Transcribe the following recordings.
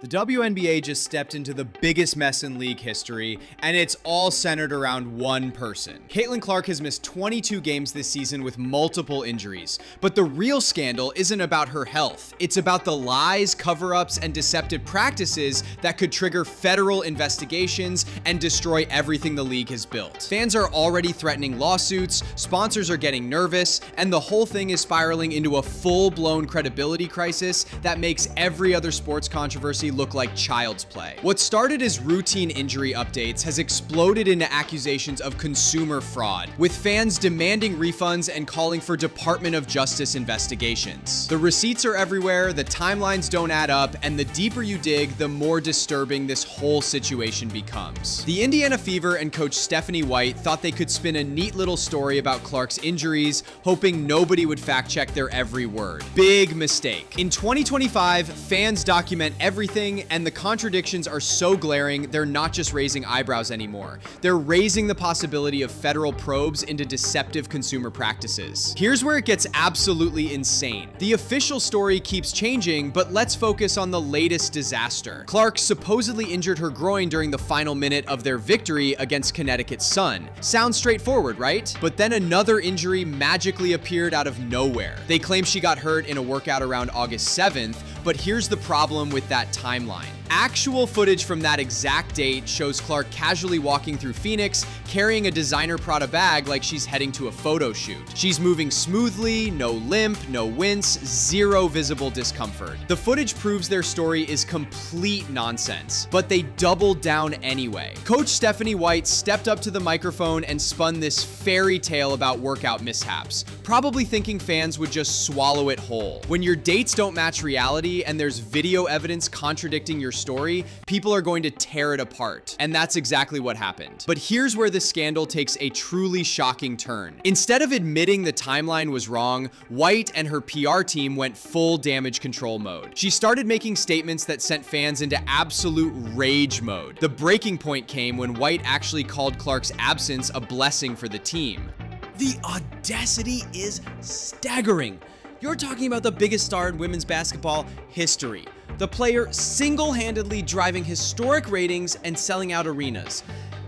The WNBA just stepped into the biggest mess in league history, and it's all centered around one person. Caitlin Clark has missed 22 games this season with multiple injuries, but the real scandal isn't about her health. It's about the lies, cover-ups, and deceptive practices that could trigger federal investigations and destroy everything the league has built. Fans are already threatening lawsuits, sponsors are getting nervous, and the whole thing is spiraling into a full-blown credibility crisis that makes every other sports controversy look like child's play. What started as routine injury updates has exploded into accusations of consumer fraud, with fans demanding refunds and calling for Department of Justice investigations. The receipts are everywhere, the timelines don't add up, and the deeper you dig, the more disturbing this whole situation becomes. The Indiana Fever and coach Stephanie White thought they could spin a neat little story about Clark's injuries, hoping nobody would fact check their every word. Big mistake. In 2025, fans document everything, and the contradictions are so glaring, they're not just raising eyebrows anymore. They're raising the possibility of federal probes into deceptive consumer practices. Here's where it gets absolutely insane. The official story keeps changing, but let's focus on the latest disaster. Clark supposedly injured her groin during the final minute of their victory against Connecticut's Sun. Sounds straightforward, right? But then another injury magically appeared out of nowhere. They claim she got hurt in a workout around August 7th, but here's the problem with that timeline. Actual footage from that exact date shows Clark casually walking through Phoenix, carrying a designer Prada bag like she's heading to a photo shoot. She's moving smoothly, no limp, no wince, zero visible discomfort. The footage proves their story is complete nonsense, but they doubled down anyway. Coach Stephanie White stepped up to the microphone and spun this fairy tale about workout mishaps, probably thinking fans would just swallow it whole. When your dates don't match reality and there's video evidence contradicting your story, people are going to tear it apart. And that's exactly what happened. But here's where the scandal takes a truly shocking turn. Instead of admitting the timeline was wrong, White and her PR team went full damage control mode. She started making statements that sent fans into absolute rage mode. The breaking point came when White actually called Clark's absence a blessing for the team. The audacity is staggering. You're talking about the biggest star in women's basketball history. The player single-handedly driving historic ratings and selling out arenas.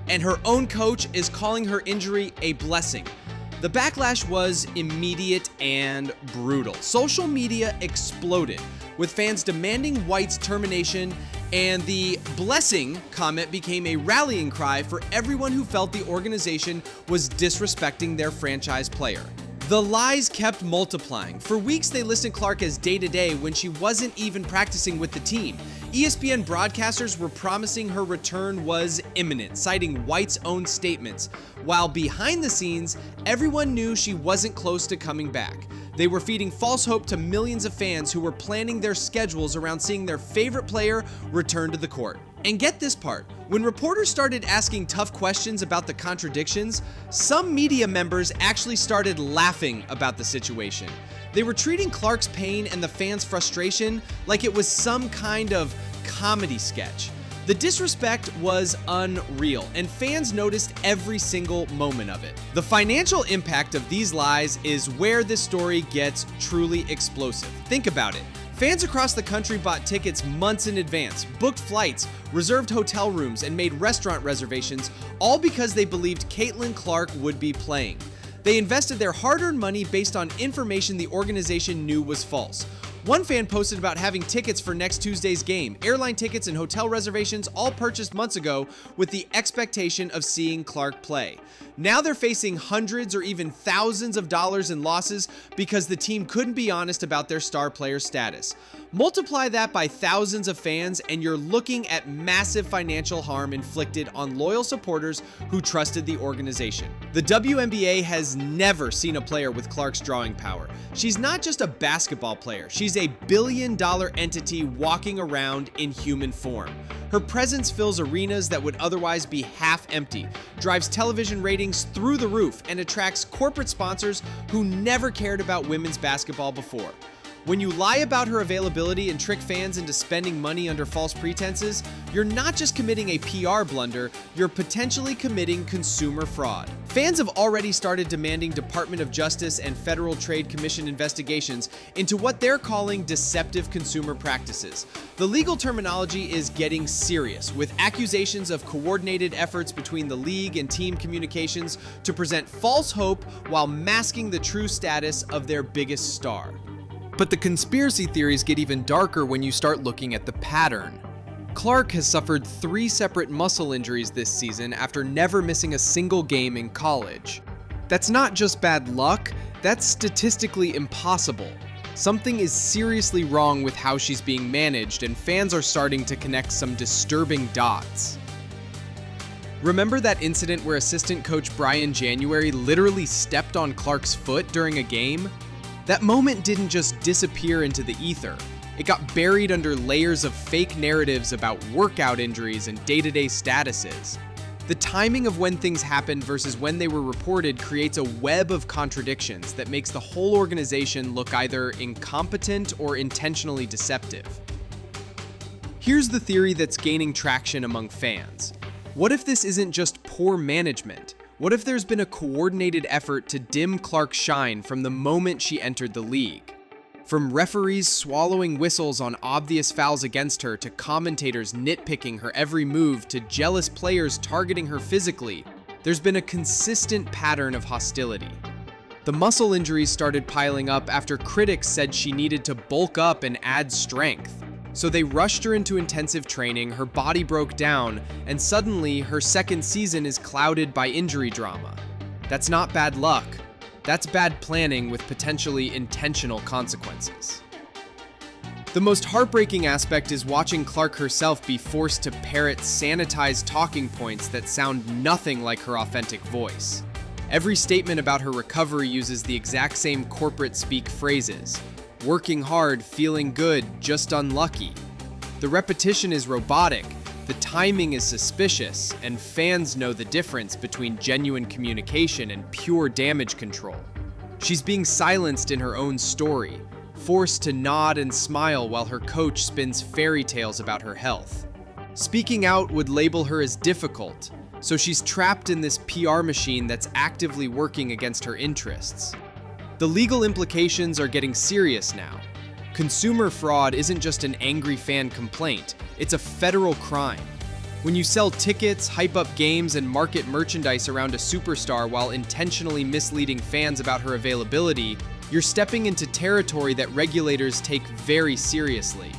And her own coach is calling her injury a blessing. The backlash was immediate and brutal. Social media exploded, with fans demanding White's termination, and the blessing comment became a rallying cry for everyone who felt the organization was disrespecting their franchise player. The lies kept multiplying. For weeks, they listed Clark as day-to-day when she wasn't even practicing with the team. ESPN broadcasters were promising her return was imminent, citing White's own statements, while behind the scenes, everyone knew she wasn't close to coming back. They were feeding false hope to millions of fans who were planning their schedules around seeing their favorite player return to the court. And get this part, when reporters started asking tough questions about the contradictions, some media members actually started laughing about the situation. They were treating Clark's pain and the fans' frustration like it was some kind of comedy sketch. The disrespect was unreal, and fans noticed every single moment of it. The financial impact of these lies is where this story gets truly explosive. Think about it. Fans across the country bought tickets months in advance, booked flights, reserved hotel rooms, and made restaurant reservations, all because they believed Caitlin Clark would be playing. They invested their hard-earned money based on information the organization knew was false. One fan posted about having tickets for next Tuesday's game, airline tickets and hotel reservations all purchased months ago with the expectation of seeing Clark play. Now they're facing hundreds or even thousands of dollars in losses because the team couldn't be honest about their star player status. Multiply that by thousands of fans and you're looking at massive financial harm inflicted on loyal supporters who trusted the organization. The WNBA has never seen a player with Clark's drawing power. She's not just a basketball player, she's a billion-dollar entity walking around in human form. Her presence fills arenas that would otherwise be half empty, drives television ratings through the roof, and attracts corporate sponsors who never cared about women's basketball before. When you lie about her availability and trick fans into spending money under false pretenses, you're not just committing a PR blunder, you're potentially committing consumer fraud. Fans have already started demanding Department of Justice and Federal Trade Commission investigations into what they're calling deceptive consumer practices. The legal terminology is getting serious, with accusations of coordinated efforts between the league and team communications to present false hope while masking the true status of their biggest star. But the conspiracy theories get even darker when you start looking at the pattern. Clark has suffered 3 separate muscle injuries this season after never missing a single game in college. That's not just bad luck, that's statistically impossible. Something is seriously wrong with how she's being managed, and fans are starting to connect some disturbing dots. Remember that incident where assistant coach Brian January literally stepped on Clark's foot during a game? That moment didn't just disappear into the ether. It got buried under layers of fake narratives about workout injuries and day-to-day statuses. The timing of when things happened versus when they were reported creates a web of contradictions that makes the whole organization look either incompetent or intentionally deceptive. Here's the theory that's gaining traction among fans. What if this isn't just poor management? What if there's been a coordinated effort to dim Clark's shine from the moment she entered the league? From referees swallowing whistles on obvious fouls against her, to commentators nitpicking her every move, to jealous players targeting her physically, there's been a consistent pattern of hostility. The muscle injuries started piling up after critics said she needed to bulk up and add strength. So they rushed her into intensive training, her body broke down, and suddenly her second season is clouded by injury drama. That's not bad luck. That's bad planning with potentially intentional consequences. The most heartbreaking aspect is watching Clark herself be forced to parrot sanitized talking points that sound nothing like her authentic voice. Every statement about her recovery uses the exact same corporate speak phrases. Working hard, feeling good, just unlucky. The repetition is robotic, the timing is suspicious, and fans know the difference between genuine communication and pure damage control. She's being silenced in her own story, forced to nod and smile while her coach spins fairy tales about her health. Speaking out would label her as difficult, so she's trapped in this PR machine that's actively working against her interests. The legal implications are getting serious now. Consumer fraud isn't just an angry fan complaint, it's a federal crime. When you sell tickets, hype up games, and market merchandise around a superstar while intentionally misleading fans about her availability, you're stepping into territory that regulators take very seriously.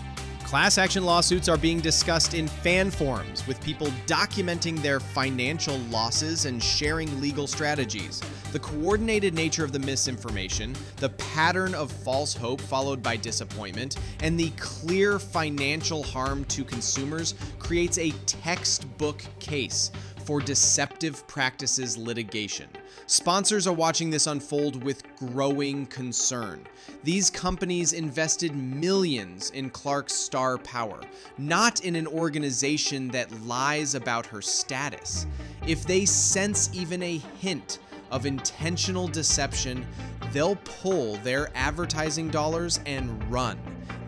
Class action lawsuits are being discussed in fan forums, with people documenting their financial losses and sharing legal strategies. The coordinated nature of the misinformation, the pattern of false hope followed by disappointment, and the clear financial harm to consumers creates a textbook case for deceptive practices litigation. Sponsors are watching this unfold with growing concern. These companies invested millions in Clark's star power, not in an organization that lies about her status. If they sense even a hint of intentional deception, they'll pull their advertising dollars and run.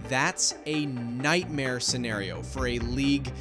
That's a nightmare scenario for a league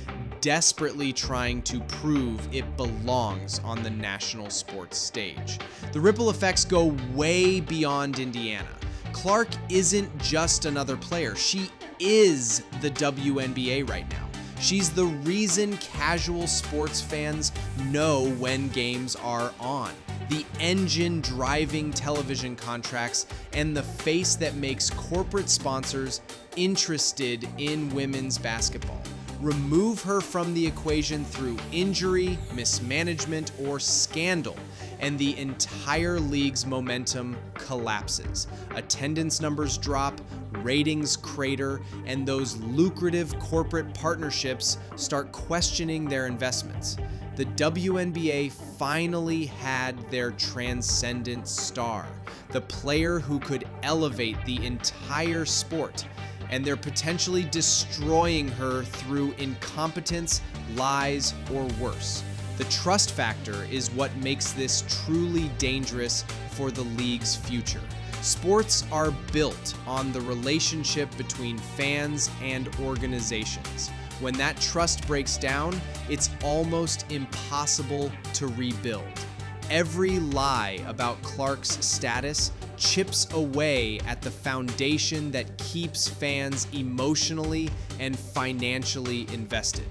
desperately trying to prove it belongs on the national sports stage. The ripple effects go way beyond Indiana. Clark isn't just another player. She is the WNBA right now. She's the reason casual sports fans know when games are on. The engine driving television contracts and the face that makes corporate sponsors interested in women's basketball. Remove her from the equation through injury, mismanagement, or scandal, and the entire league's momentum collapses. Attendance numbers drop, ratings crater, and those lucrative corporate partnerships start questioning their investments. The WNBA finally had their transcendent star, the player who could elevate the entire sport, and they're potentially destroying her through incompetence, lies, or worse. The trust factor is what makes this truly dangerous for the league's future. Sports are built on the relationship between fans and organizations. When that trust breaks down, it's almost impossible to rebuild. Every lie about Clark's status chips away at the foundation that keeps fans emotionally and financially invested.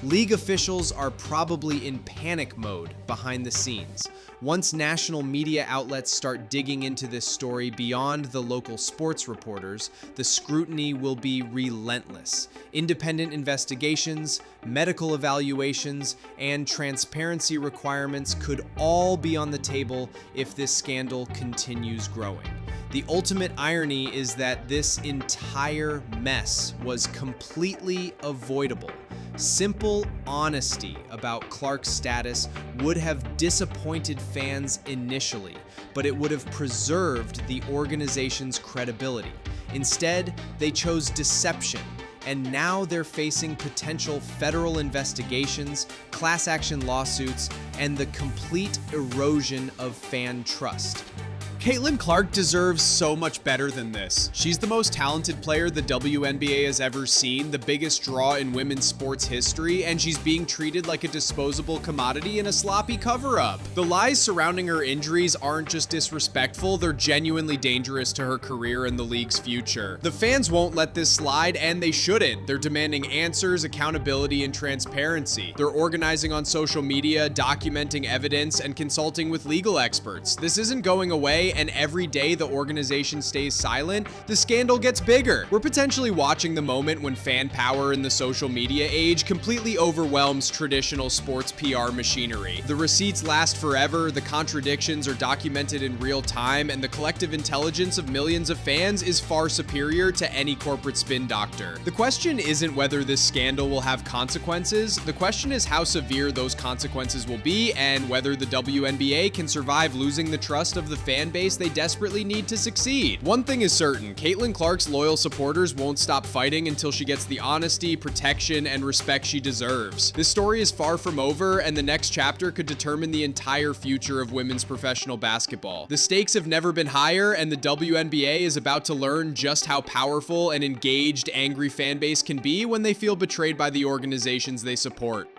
League officials are probably in panic mode behind the scenes. Once national media outlets start digging into this story beyond the local sports reporters, the scrutiny will be relentless. Independent investigations, medical evaluations, and transparency requirements could all be on the table if this scandal continues growing. The ultimate irony is that this entire mess was completely avoidable. Simple honesty about Clark's status would have disappointed fans initially, but it would have preserved the organization's credibility. Instead, they chose deception, and now they're facing potential federal investigations, class action lawsuits, and the complete erosion of fan trust. Caitlin Clark deserves so much better than this. She's the most talented player the WNBA has ever seen, the biggest draw in women's sports history, and she's being treated like a disposable commodity in a sloppy cover-up. The lies surrounding her injuries aren't just disrespectful, they're genuinely dangerous to her career and the league's future. The fans won't let this slide, and they shouldn't. They're demanding answers, accountability, and transparency. They're organizing on social media, documenting evidence, and consulting with legal experts. This isn't going away, and every day the organization stays silent, the scandal gets bigger. We're potentially watching the moment when fan power in the social media age completely overwhelms traditional sports PR machinery. The receipts last forever, the contradictions are documented in real time, and the collective intelligence of millions of fans is far superior to any corporate spin doctor. The question isn't whether this scandal will have consequences, the question is how severe those consequences will be and whether the WNBA can survive losing the trust of the fan base they desperately need to succeed. One thing is certain, Caitlin Clark's loyal supporters won't stop fighting until she gets the honesty, protection, and respect she deserves. This story is far from over, and the next chapter could determine the entire future of women's professional basketball. The stakes have never been higher, and the WNBA is about to learn just how powerful an engaged, angry fan base can be when they feel betrayed by the organizations they support.